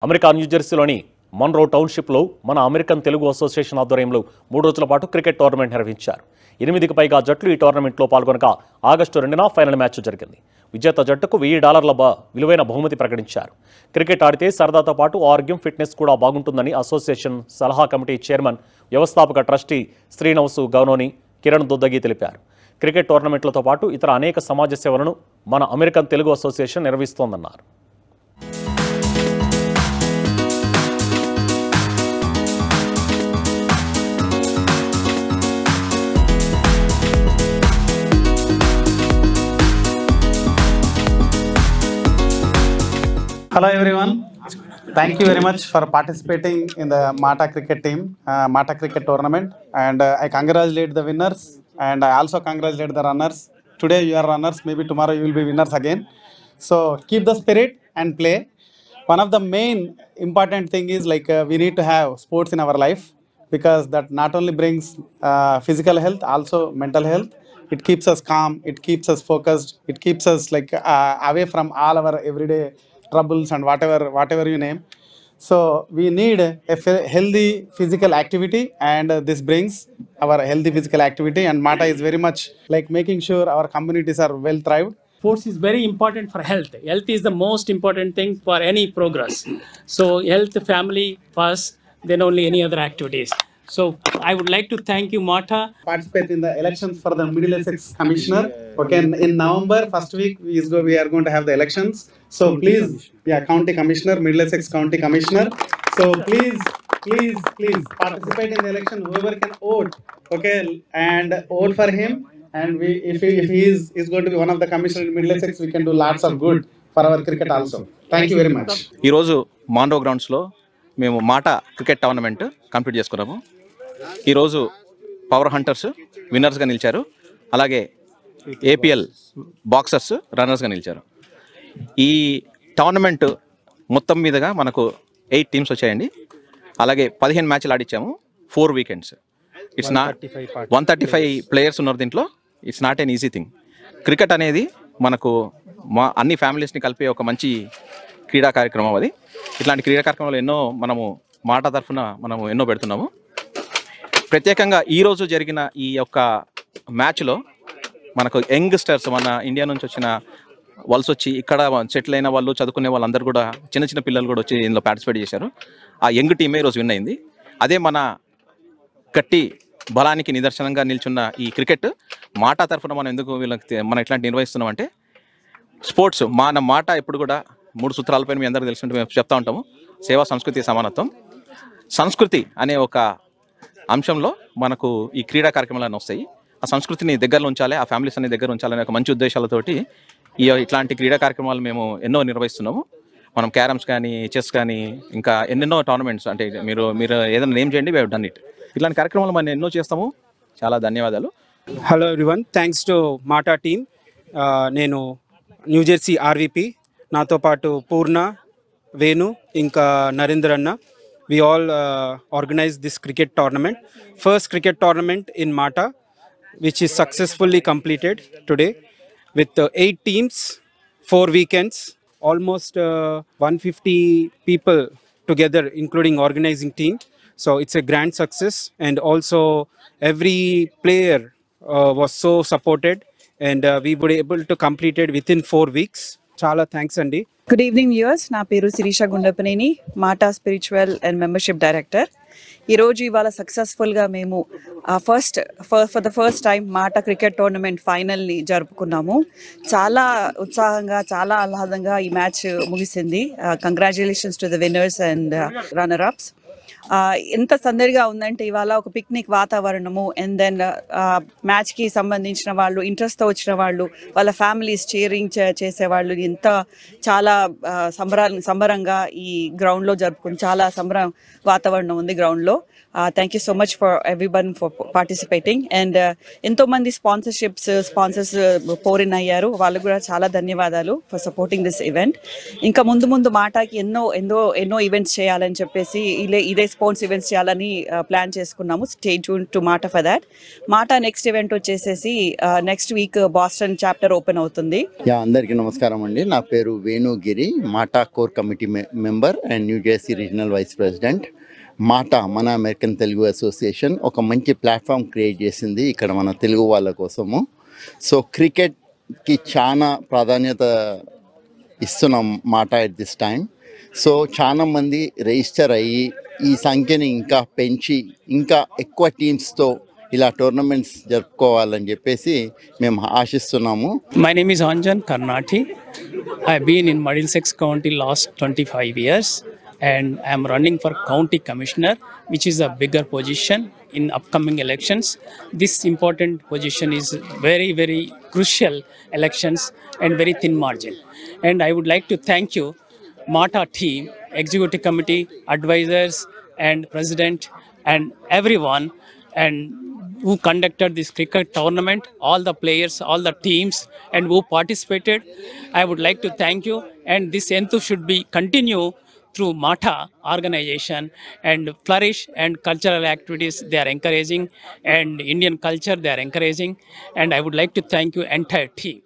America న్యూజెర్సీలోని Munro టౌన్షిప్లో మన American Telugu association ఆధ్వర్యంలో 3 రోజుల పాటు క్రికెట్ టోర్నమెంట్ నిర్వహించారు. 8కి పైగా జట్లు ఈ టోర్నమెంట్లో పాల్గొనగా ఆగస్టు 2న ఫైనల్ మ్యాచ్ జరిగింది. విజేత జట్టుకు $1000 విలువైన బహుమతి ప్రకటించారు. క్రికెట్ ఆడితే సరదాతో పాటు ఆరోగ్యం, ఫిట్నెస్ కూడా బాగుంటుందని అసోసియేషన్ సలహా కమిటీ చైర్మన్, వ్యవస్థాపక ట్రస్టీ శ్రీనవసు గౌనోని కిరణ్ దుద్దగి తెలిపారు. క్రికెట్ టోర్నమెంట్లతో పాటు ఇతర అనేక సమాజ సేవలను మన అమెరికన్ తెలుగు అసోసియేషన్ నిర్వహిస్తోందన్నారు. Hello everyone, thank you very much for participating in the Mata cricket team, Mata cricket tournament, and I congratulate the winners and I also congratulate the runners. Today you are runners, maybe tomorrow you will be winners again. So keep the spirit and play. One of the main important thing is we need to have sports in our life, because that not only brings physical health, also mental health. It keeps us calm, it keeps us focused, it keeps us away from all our everyday troubles and whatever you name. So we need a healthy physical activity, and this brings our healthy physical activity, and Mata is very much making sure our communities are well thrived. Sports is very important for health. Health is the most important thing for any progress. So health, family first, then only any other activities. So I would like to thank you, Mata. Participate in the elections for the Middle Essex Commissioner. Okay, in November first week we are going to have the elections. So please, County Commissioner, Middle Essex County Commissioner. So please participate in the election. Whoever can vote, okay, and vote for him. And if he is going to be one of the commissioners in Middle Essex, we can do lots of good for our cricket also. Thank you very much. ఈ రోజు మాండ్రో grounds లో మేము మాటా cricket tournament complete చేసుకున్నాము. ఈరోజు power hunters విన్నర్స్గా నిలిచారు, అలాగే APL boxers రన్నర్స్గా నిలిచారు. ఈ టోర్నమెంట్ మొత్తం మీదుగా మనకు 8 టీమ్స్ వచ్చాయండి. అలాగే 15 మ్యాచ్లు ఆడిచ్చాము, 4 వీకెండ్స్. ఇట్స్ నాట్ 135 ప్లేయర్స్ ఉన్నారు దీంట్లో. It's not an easy thing. Cricket అనేది మనకు అన్ని ఫ్యామిలీస్ని కలిపే ఒక మంచి క్రీడా కార్యక్రమం అది. ఇట్లాంటి క్రీడా కార్యక్రమాలు ఎన్నో మనము మాటా తరఫున మనము ఎన్నో పెడుతున్నాము. ప్రత్యేకంగా ఈరోజు జరిగిన ఈ యొక్క మ్యాచ్లో మనకు యంగ్స్టర్స్, మన ఇండియా నుంచి వచ్చిన వలస వచ్చి ఇక్కడ సెటిల్ అయిన వాళ్ళు, చదువుకునే వాళ్ళందరూ కూడా, చిన్న చిన్న పిల్లలు కూడా వచ్చి ఇందులో పార్టిసిపేట్ చేశారు. ఆ యంగ్ టీమే ఈరోజు విన్ అయింది. అదే మన గట్టి బలానికి నిదర్శనంగా నిల్చున్న ఈ క్రికెట్ మాటా తరఫున మనం ఎందుకు మనం ఇట్లాంటి నిర్వహిస్తున్నాం అంటే, స్పోర్ట్స్ మన మాట ఎప్పుడు కూడా 3 సూత్రాలపైన మీ అందరికీ తెలిసినట్టు మేము చెప్తా ఉంటాము. సేవా, సంస్కృతి, సమానత్వం. సంస్కృతి అనే ఒక అంశంలో మనకు ఈ క్రీడా కార్యక్రమాలు వస్తాయి. ఆ సంస్కృతిని దగ్గరలో ఉంచాలి, ఆ ఫ్యామిలీస్ అనే దగ్గర ఉంచాలనే ఒక మంచి ఉద్దేశాలతోటి ఇట్లాంటి క్రీడా కార్యక్రమాలు మేము ఎన్నో నిర్వహిస్తున్నాము. మనం క్యారమ్స్ కానీ, చెస్ కానీ, ఇంకా ఎన్నెన్నో టోర్నమెంట్స్, అంటే మీరు ఏదైనా నేమ్ చేయండి, వీ హావ్ డన్ ఇట్. ఇట్లాంటి కార్యక్రమాలు మనం ఎన్నో చేస్తాము. చాలా ధన్యవాదాలు. హలో ఎవ్రీవన్, థ్యాంక్స్ టు మాటా టీమ్. నేను న్యూజెర్సీ ఆర్వీపీ, నాతో పాటు పూర్ణ, వేణు, ఇంకా నరేంద్ర అన్న. We all organized this cricket tournament, first cricket tournament in Mata, which is successfully completed today with 8 teams, 4 weekends, almost 150 people together, including organizing team. So it's a grand success, and also every player was so supported, and we were able to complete it within 4 weeks. Chala thanks andi. Good evening viewers, నా పేరు శిరీష గుండపనేని, మాటా spiritual and membership director. ఈరోజు ఇవాళ సక్సెస్ఫుల్గా మేము for the first time మాటా cricket tournament ఫైనల్ని జరుపుకున్నాము. చాలా ఉత్సాహంగా, చాలా ఆహ్లాదంగా ఈ మ్యాచ్ ముగిసింది. Congratulations to the winners and runner apps. ఎంత సందడిగా ఉందంటే ఇవాళ ఒక పిక్నిక్ వాతావరణము, అండ్ దెన్ మ్యాచ్కి సంబంధించిన వాళ్ళు, ఇంట్రెస్ట్తో వచ్చిన వాళ్ళు, వాళ్ళ ఫ్యామిలీస్ చీరింగ్ చేసేవాళ్ళు, చాలా సంబరంగా ఈ గ్రౌండ్లో జరుపుకుని చాలా వాతావరణం ఉంది గ్రౌండ్లో. Thank you so much for everyone for participating. And ఎంతోమంది స్పాన్సర్స్ పోరిన్ అయ్యారు, వాళ్ళకు కూడా చాలా ధన్యవాదాలు ఫర్ సపోర్టింగ్ దిస్ ఈవెంట్. ఇంకా ముందు మాటాకి ఎన్నో ఈవెంట్స్ చేయాలని చెప్పేసి ఇదే ఇదే స్పోర్ట్స్ ఈవెంట్స్ చేయాలని ప్లాన్ చేసుకున్నాము. Stay tune to MATA for that. MATA next event వచ్చేసేసి next week Boston chapter open అవుతుంది. అందరికీ నమస్కారం అండి. నా పేరు Venugiri, MATA core committee member and New Jersey regional vice president. MATA మన అమెరికన్ తెలుగు అసోసియేషన్ ఒక మంచి ప్లాట్ఫామ్ క్రియేట్ చేసింది ఇక్కడ మన తెలుగు వాళ్ళ కోసము. సో క్రికెట్కి చాలా ప్రాధాన్యత ఇస్తున్నాం మాటా ఎట్ దిస్ టైం. సో చాలా మంది రిజిస్టర్ అయ్యి ఈ సంఖ్యని ఇంకా పెంచి ఇంకా ఎక్కువ టీమ్స్తో ఇలా టోర్నమెంట్స్ జరుపుకోవాలని చెప్పేసి మేము ఆశిస్తున్నాము. My name is Anjan Karnati. I've been in Middlesex County last 25 years and I'm running for county commissioner, which is a bigger position in upcoming elections. This important position is very, very crucial elections and very thin margin. And I would like to thank you, Mata team, executive committee, advisors and president and everyone and who conducted this cricket tournament, all the players, all the teams and who participated. I would like to thank you, and this enthusiasm should be continue through Mata organization and flourish, and cultural activities they are encouraging and Indian culture they are encouraging, and I would like to thank you entire team.